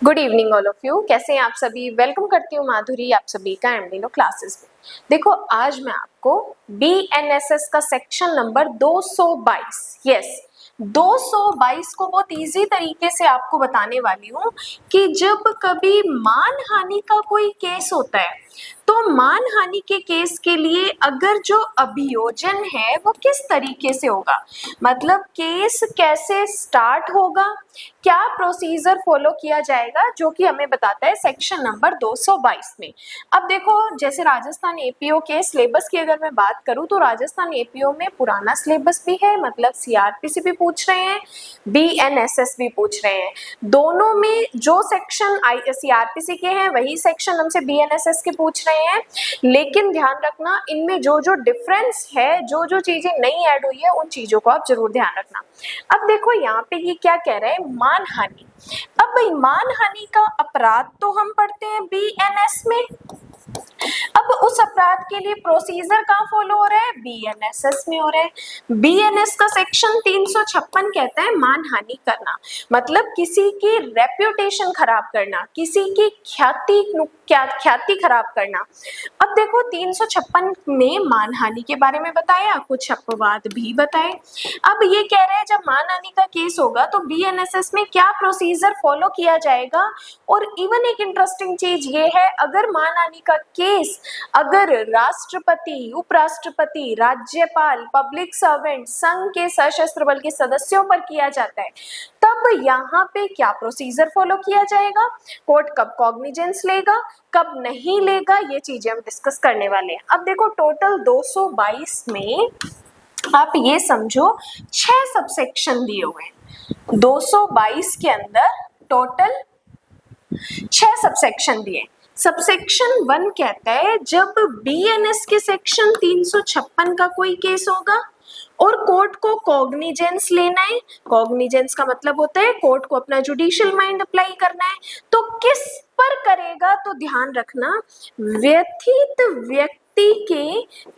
Good evening all of you. कैसे हैं आप सभी? वेलकम करती हूँ माधुरी आप सभी का एमडीनो क्लासेस में। देखो, आज मैं आपको बीएनएसएस का सेक्शन नंबर 222 222 को बहुत इजी तरीके से आपको बताने वाली हूँ कि जब कभी मानहानि का कोई केस होता है तो मानहानि के केस के लिए अगर जो अभियोजन है वो किस तरीके से होगा, मतलब केस कैसे स्टार्ट होगा, क्या प्रोसीजर फॉलो किया जाएगा, जो कि हमें बताता है सेक्शन नंबर 222 में। अब देखो, जैसे राजस्थान एपीओ के सिलेबस की अगर मैं बात करूं तो राजस्थान एपीओ में पुराना सिलेबस भी है, मतलब सीआरपीसी भी पूछ रहे हैं, बीएनएसएस भी पूछ रहे हैं। दोनों में जो सेक्शन सीआरपीसी के हैं वही सेक्शन हमसे बीएनएसएस के पूछ रहे हैं, लेकिन ध्यान रखना इनमें जो जो डिफरेंस है, जो जो चीजें नई ऐड हुई है, उन चीजों को आप जरूर ध्यान रखना। अब देखो यहाँ पे ये क्या कह रहे हैं, मानहानि। अब भाई मानहानि का अपराध तो हम पढ़ते हैं बीएनएस में। अब उस अपराध के लिए प्रोसीजर कहाँ फॉलो हो रहा है? बीएनएसएस में हो रहा है। बीएनएस का सेक्शन 356 कहता है मानहानि करना, मतलब किसी की रेप्यूटेशन खराब करना, किसी की ख्याति खराब करना। अब देखो 356 में मानहानि के बारे में बताया, कुछ अपवाद भी बताए। अब ये कह रहे हैं जब मानहानि का केस होगा तो बीएनएसएस में क्या प्रोसीजर फॉलो किया जाएगा। और इवन एक इंटरेस्टिंग चीज ये है, अगर मानहानि का केस अगर राष्ट्रपति, उपराष्ट्रपति, राज्यपाल, पब्लिक सर्वेंट, संघ के सशस्त्र बल के सदस्यों पर किया जाता है, तब यहाँ पे क्या प्रोसीजर फॉलो किया जाएगा, कोर्ट कब कॉग्निजेंस लेगा, कब नहीं लेगा, ये चीजें हम डिस्कस करने वाले हैं। अब देखो टोटल 222 में आप ये समझो 6 सबसेक्शन दिए हुए हैं। 222 के अंदर टोटल 6 सबसेक्शन दिए। सबसेक्शन 1 कहता है जब बीएनएस के सेक्शन 356 का कोई केस होगा और कोर्ट को कॉग्निजेंस लेना है। कॉग्निजेंस का मतलब होता है कोर्ट को अपना जुडिशियल माइंड अप्लाई करना है, तो किस पर करेगा? तो ध्यान रखना, व्यथित व्यक्ति के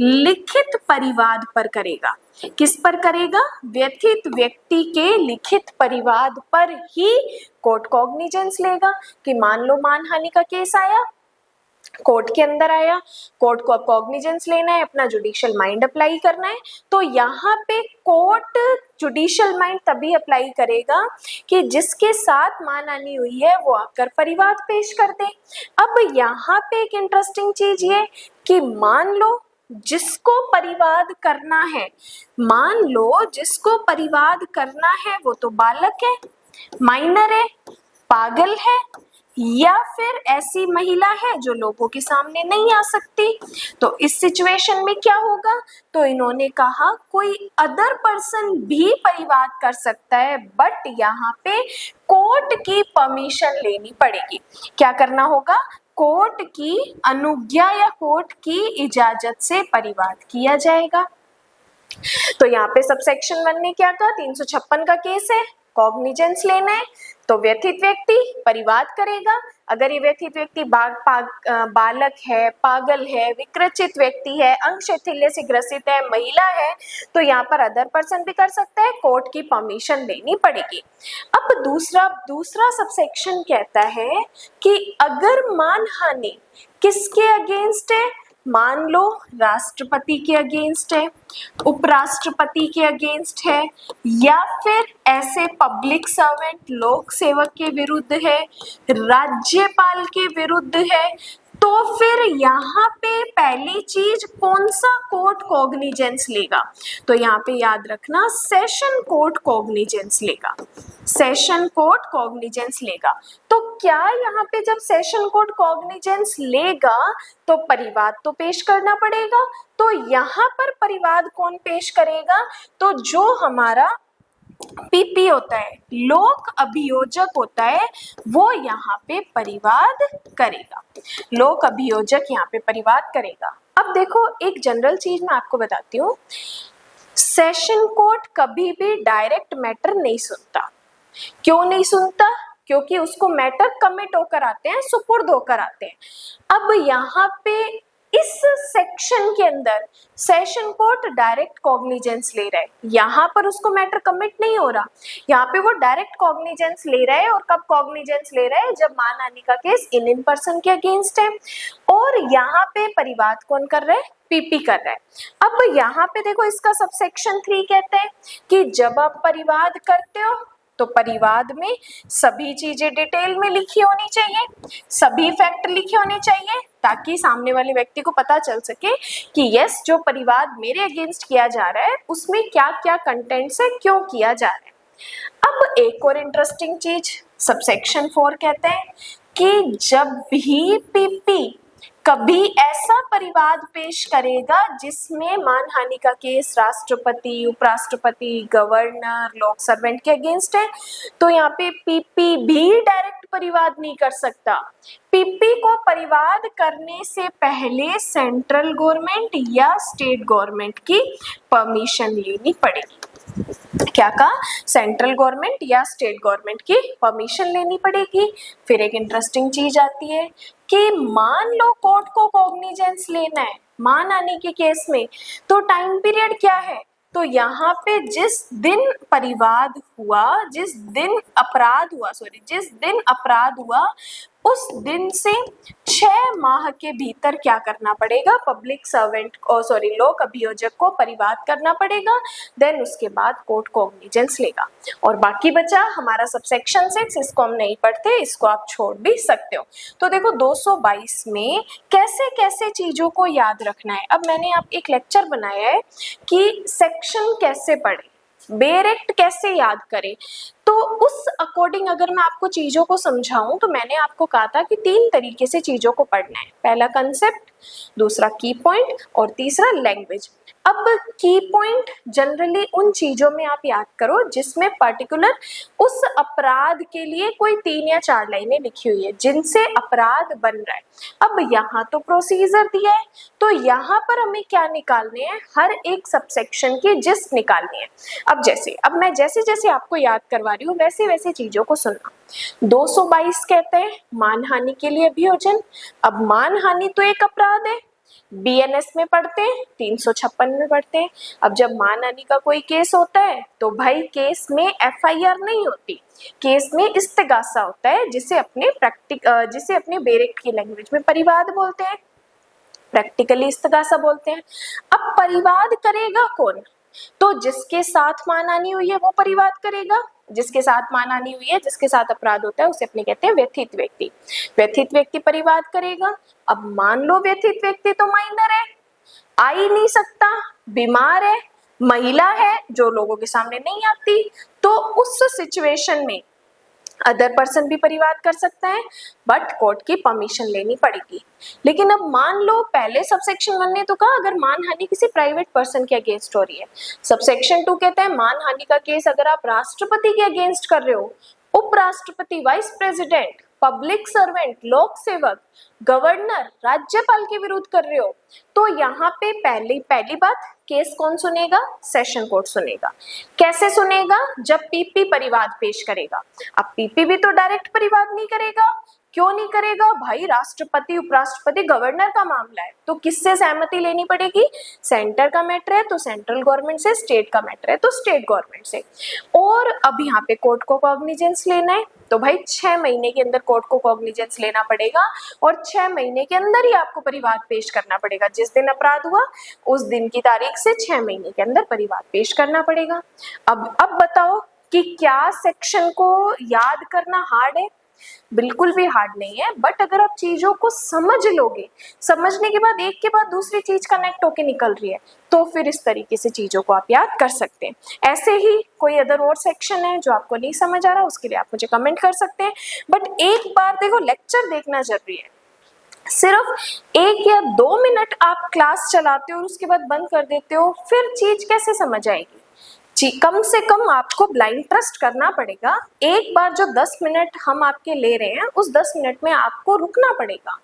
लिखित परिवाद पर करेगा। किस पर करेगा? व्यथित व्यक्ति के लिखित परिवाद पर ही कोर्ट कॉग्निजेंस लेगा। कि मान लो मानहानि का केस आया, कोर्ट के अंदर आया, कोर्ट को अब कॉग्निजेंस लेना है, अपना जुडिशियल माइंड अप्लाई करना है, तो यहाँ पे कोर्ट जुडिशियल माइंड तभी अप्लाई करेगा कि जिसके साथ मानहानि हुई है वो आकर परिवाद पेश कर दे। अब यहाँ पे एक इंटरेस्टिंग चीज ये कि मान लो जिसको परिवाद करना है, मान लो जिसको परिवाद करना है वो तो बालक है, माइनर है, पागल है, या फिर ऐसी महिला है जो लोगों के सामने नहीं आ सकती। तो इस सिचुएशन में क्या होगा? तो इन्होंने कहा कोई अदर पर्सन भी परिवाद कर सकता है, बट यहाँ पे कोर्ट की परमिशन लेनी पड़ेगी। क्या करना होगा? कोर्ट की अनुज्ञा या कोर्ट की इजाजत से परिवाद किया जाएगा। तो यहाँ पे सबसेक्शन 1 ने क्या कहा? 356 का केस है, कॉग्निजेंस लेना है, तो व्यथित व्यक्ति परिवाद करेगा। अगर ये व्यथित व्यक्ति बालक है, पागल है, विकृचित व्यक्ति है, अंग शैथिल्य से ग्रसित है, महिला है, तो यहाँ पर अदर पर्सन भी कर सकता है, कोर्ट की परमिशन लेनी पड़ेगी। अब दूसरा सबसेक्शन कहता है कि अगर मानहानि किसके अगेंस्ट है, मान लो राष्ट्रपति के अगेंस्ट है, उपराष्ट्रपति के अगेंस्ट है, या फिर ऐसे पब्लिक सर्वेंट लोक सेवक के विरुद्ध है, राज्यपाल के विरुद्ध है, तो फिर यहाँ पे पहली चीज कौन सा कोर्ट कॉग्निजेंस लेगा? तो यहाँ पे याद रखना सेशन कोर्ट कॉग्निजेंस लेगा, सेशन कोर्ट कॉग्निजेंस लेगा। तो क्या यहाँ पे जब सेशन कोर्ट कॉग्निजेंस लेगा तो परिवाद तो पेश करना पड़ेगा। तो यहाँ पर परिवाद कौन पेश करेगा? तो जो हमारा पीपी होता है, लोक अभियोजक होता है, वो यहाँ पे परिवाद करेगा। लोक अभियोजक यहाँ पे परिवाद करेगा। अब देखो एक जनरल चीज मैं आपको बताती हूँ, सेशन कोर्ट कभी भी डायरेक्ट मैटर नहीं सुनता। क्यों नहीं सुनता? क्योंकि उसको मैटर कमिट होकर आते हैं, सुपुर्द होकर आते हैं। अब यहाँ पे इस सेक्शन के अंदर सेशन कोर्ट डायरेक्ट कॉग्निजेंस ले रहा है, यहाँ पर उसको मैटर कमिट नहीं हो रहा, यहाँ पे वो डायरेक्ट कॉग्निजेंस ले रहा है। और कब कॉग्निजेंस ले रहा है? जब मानहानि का केस इन पर्सन के अगेंस्ट है। और यहाँ पे परिवाद कौन कर रहा है? पीपी कर रहा है। अब यहाँ पे देखो इसका सबसेक्शन 3 कहते हैं कि जब आप परिवाद करते हो तो परिवाद में सभी चीजें डिटेल में लिखी होनी चाहिए, सभी फैक्ट लिखे होने चाहिए, ताकि सामने वाले व्यक्ति को पता चल सके कि यस, जो परिवाद मेरे अगेंस्ट किया जा रहा है उसमें क्या क्या कंटेंट्स है, क्यों किया जा रहा है। अब एक और इंटरेस्टिंग चीज सबसेक्शन 4 कहते हैं कि जब भी पीपी कभी ऐसा परिवाद पेश करेगा जिसमें मानहानि का केस राष्ट्रपति, उपराष्ट्रपति, गवर्नर, लोक सर्वेंट के अगेंस्ट है, तो यहाँ पे पीपी भी डायरेक्ट परिवाद नहीं कर सकता। पीपी को परिवाद करने से पहले सेंट्रल गवर्नमेंट या स्टेट गवर्नमेंट की परमिशन लेनी पड़ेगी। क्या कहा? सेंट्रल गवर्नमेंट या स्टेट गवर्नमेंट की परमिशन लेनी पड़ेगी। फिर एक इंटरेस्टिंग चीज आती है कि मान लो कोर्ट को कॉग्निजेंस लेना है मानहानि के केस में, तो टाइम पीरियड क्या है? तो यहाँ पे जिस दिन परिवाद हुआ, जिस दिन अपराध हुआ उस दिन से 6 माह के भीतर क्या करना पड़ेगा? पब्लिक सर्वेंट लोक अभियोजक को परिवाद करना पड़ेगा। देन उसके बाद कोर्ट कॉग्निजेंस लेगा। और बाकी बचा हमारा सबसेक्शन 6, इसको हम नहीं पढ़ते, इसको आप छोड़ भी सकते हो। तो देखो 222 में कैसे कैसे चीजों को याद रखना है। अब मैंने आप एक लेक्चर बनाया है कि सेक्शन कैसे पढ़े, बेयर एक्ट कैसे याद करें। तो उस अकॉर्डिंग अगर मैं आपको चीजों को समझाऊं तो मैंने आपको कहा था कि 3 तरीके से चीजों को पढ़ना है। पहला कंसेप्ट, दूसरा की पॉइंट और तीसरा लैंग्वेज। अब की पॉइंट जनरली उन चीजों में आप याद करो जिसमें पर्टिकुलर उस अपराध के लिए कोई 3 या 4 लाइनें लिखी हुई है जिनसे अपराध बन रहा है। अब यहाँ तो प्रोसीजर दिया है, तो यहाँ पर हमें क्या निकालने हैं? हर एक सबसेक्शन की जिस्ट निकालनी है। अब मैं जैसे जैसे आपको याद करवा रही हूँ वैसे वैसे चीजों को सुनना। 222 कहते हैं मानहानि के लिए अभियोजन। अब मानहानि तो एक अपराध है, बीएनएस में पढ़ते हैं, 356 में पढ़ते हैं। अब जब मानहानि का कोई केस होता है तो भाई केस में एफआईआर नहीं होती, केस में इस्तेगासा होता है, जिसे अपने बेयर एक्ट की लैंग्वेज में परिवाद बोलते हैं, प्रैक्टिकली इस्तेगासा बोलते हैं। अब परिवाद करेगा कौन? तो जिसके साथ मानहानि हुई है वो परिवाद करेगा। जिसके साथ मानहानि हुई है, जिसके साथ अपराध होता है, उसे अपने कहते हैं व्यथित व्यक्ति। व्यथित व्यक्ति परिवाद करेगा। अब मान लो व्यथित व्यक्ति तो माइनर है, आ ही नहीं सकता, बीमार है, महिला है जो लोगों के सामने नहीं आती, तो उस सिचुएशन में अदर पर्सन भी परिवाद कर सकता है, बट कोर्ट की परमिशन लेनी पड़ेगी। लेकिन अब मान लो पहले सबसेक्शन 1 ने तो कहा अगर मानहानि किसी प्राइवेट पर्सन के अगेंस्ट हो रही है। सबसेक्शन 2 कहता है मानहानि का केस अगर आप राष्ट्रपति के अगेंस्ट कर रहे हो, उपराष्ट्रपति, वाइस प्रेसिडेंट, पब्लिक सर्वेंट, लोक सेवक, गवर्नर, राज्यपाल के विरुद्ध कर रहे हो, तो यहाँ पे पहली बात केस कौन सुनेगा? सेशन कोर्ट सुनेगा। कैसे सुनेगा? जब पीपी परिवाद पेश करेगा। अब पीपी भी तो डायरेक्ट परिवाद नहीं करेगा। क्यों नहीं करेगा? भाई राष्ट्रपति, उपराष्ट्रपति, गवर्नर का मामला है, तो किससे सहमति लेनी पड़ेगी? सेंटर का मैटर है तो सेंट्रल गवर्नमेंट से, स्टेट का मैटर है तो स्टेट गवर्नमेंट से। और अब यहाँ पे कोर्ट को कॉग्निजेंस लेना है, तो भाई 6 महीने के अंदर कोर्ट को कॉग्निजेंस लेना पड़ेगा और 6 महीने के अंदर ही आपको परिवाद पेश करना पड़ेगा। जिस दिन अपराध हुआ उस दिन की तारीख से 6 महीने के अंदर परिवाद पेश करना पड़ेगा। अब बताओ कि क्या सेक्शन को याद करना हार्ड है? बिल्कुल भी हार्ड नहीं है, बट अगर आप चीजों को समझ लोगे, समझने के बाद एक के बाद दूसरी चीज कनेक्ट होके निकल रही है, तो फिर इस तरीके से चीजों को आप याद कर सकते हैं। ऐसे ही कोई अदर और सेक्शन है जो आपको नहीं समझ आ रहा, उसके लिए आप मुझे कमेंट कर सकते हैं। बट एक बार देखो, लेक्चर देखना जरूरी है। सिर्फ 1 या 2 मिनट आप क्लास चलाते हो और उसके बाद बंद कर देते हो, फिर चीज कैसे समझ आएगी? कम से कम आपको ब्लाइंड ट्रस्ट करना पड़ेगा। एक बार जो 10 मिनट हम आपके ले रहे हैं, उस 10 मिनट में आपको रुकना पड़ेगा।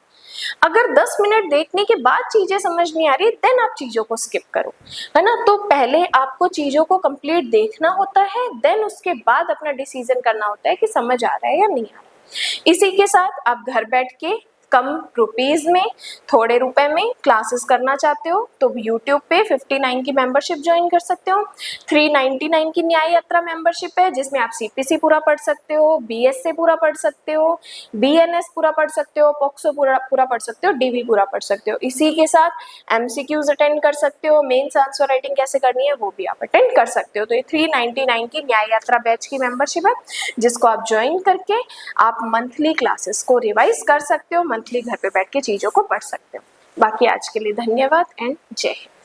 अगर 10 मिनट देखने के बाद चीजें समझ नहीं आ रही, देन आप चीजों को स्किप करो, है ना। तो पहले आपको चीजों को कंप्लीट देखना होता है, देन उसके बाद अपना डिसीजन करना होता है कि समझ आ रहा है या नहीं आ रहा है। इसी के साथ आप घर बैठ के कम रुपीस में, थोड़े रुपए में क्लासेस करना चाहते हो तो यूट्यूब पे 59 की मेंबरशिप ज्वाइन कर सकते हो। 399 की न्याय यात्रा मेंबरशिप है जिसमें आप सीपीसी पूरा पढ़ सकते हो, बीएसए पूरा पढ़ सकते हो, बीएनएस पूरा पढ़ सकते हो, पॉक्सो पूरा पढ़ सकते हो, डीवी पूरा पढ़ सकते हो। इसी के साथ एमसीक्यूज अटेंड कर सकते हो, मेंस आंसर राइटिंग कैसे करनी है वो भी आप अटेंड कर सकते हो। तो ये 399 की न्याय यात्रा बैच की मेंबरशिप है जिसको आप ज्वाइन करके आप मंथली क्लासेस को रिवाइज कर सकते हो, मंथली घर पे बैठ के चीजों को पढ़ सकते हो। बाकी आज के लिए धन्यवाद एंड जय हिंद।